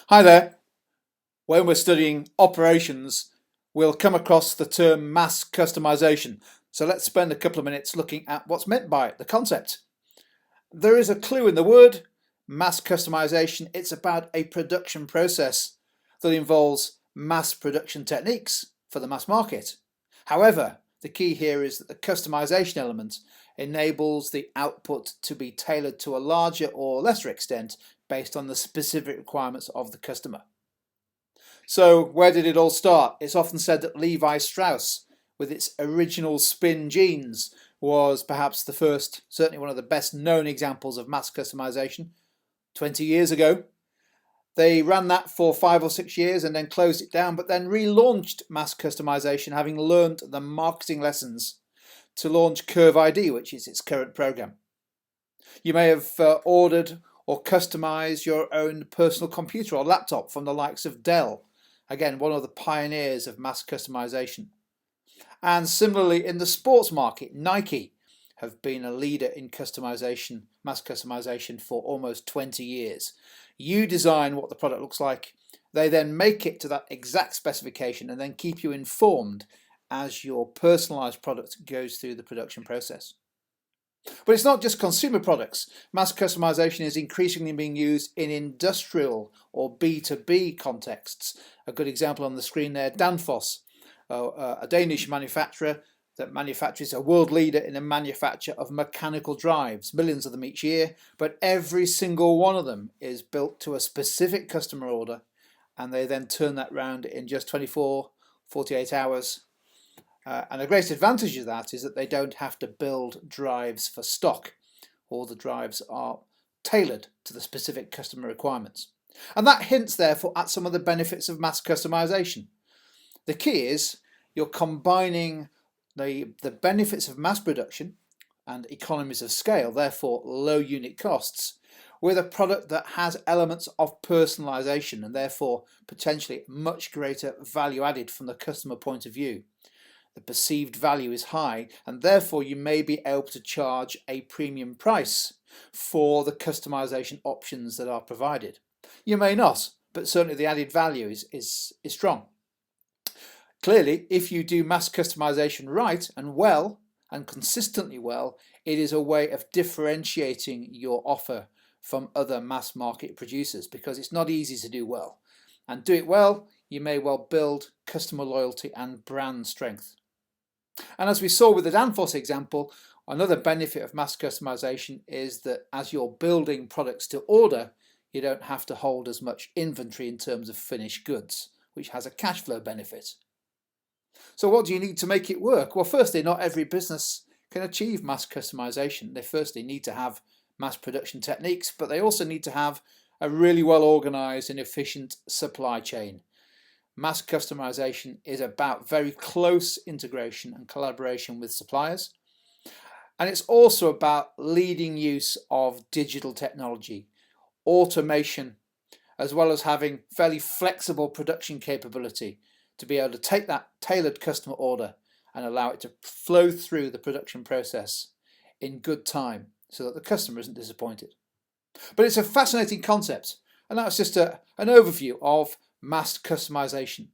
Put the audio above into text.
Hi there. When we're studying operations, we'll come across the term mass customization. So let's spend a couple of minutes looking at what's meant by it, the concept. There is a clue in the word, mass customization. It's about a production process that involves mass production techniques for the mass market. However, the key here is that the customization element enables the output to be tailored to a larger or lesser extent based on the specific requirements of the customer. So where did it all start? It's often said that Levi Strauss, with its original spin jeans, was perhaps the first, certainly one of the best known examples of mass customization 20 years ago. They ran that for 5 or 6 years and then closed it down, but then relaunched mass customization, having learned the marketing lessons to launch Curve ID, which is its current program. You may have ordered or customized your own personal computer or laptop from the likes of Dell. Again, one of the pioneers of mass customization. And similarly in the sports market, Nike have been a leader in customization, mass customization for almost 20 years. You design what the product looks like, they then make it to that exact specification and then keep you informed as your personalized product goes through the production process. But it's not just consumer products. Mass customization is increasingly being used in industrial or B2B contexts. A good example on the screen there, Danfoss, a Danish manufacturer that manufactures a world leader in the manufacture of mechanical drives, millions of them each year, but every single one of them is built to a specific customer order, and they then turn that round in just 24, 48 hours. And a great advantage of that is that they don't have to build drives for stock. All the drives are tailored to the specific customer requirements. And that hints therefore at some of the benefits of mass customization. The key is you're combining the benefits of mass production and economies of scale, therefore low unit costs, with a product that has elements of personalization and therefore potentially much greater value added from the customer point of view. The perceived value is high, and therefore you may be able to charge a premium price for the customization options that are provided. You may not, but certainly the added value is strong. Clearly, if you do mass customization right and well, and consistently well, it is a way of differentiating your offer from other mass market producers, because it's not easy to do well. And do it well, you may well build customer loyalty and brand strength. And as we saw with the Danfoss example, another benefit of mass customization is that as you're building products to order, you don't have to hold as much inventory in terms of finished goods, which has a cash flow benefit. So what do you need to make it work? Well, firstly, not every business can achieve mass customization. They firstly need to have mass production techniques, but they also need to have a really well organized and efficient supply chain. Mass customization is about very close integration and collaboration with suppliers. And it's also about leading use of digital technology, automation, as well as having fairly flexible production capability to be able to take that tailored customer order and allow it to flow through the production process in good time so that the customer isn't disappointed. But it's a fascinating concept, and that's just an overview of mass customization.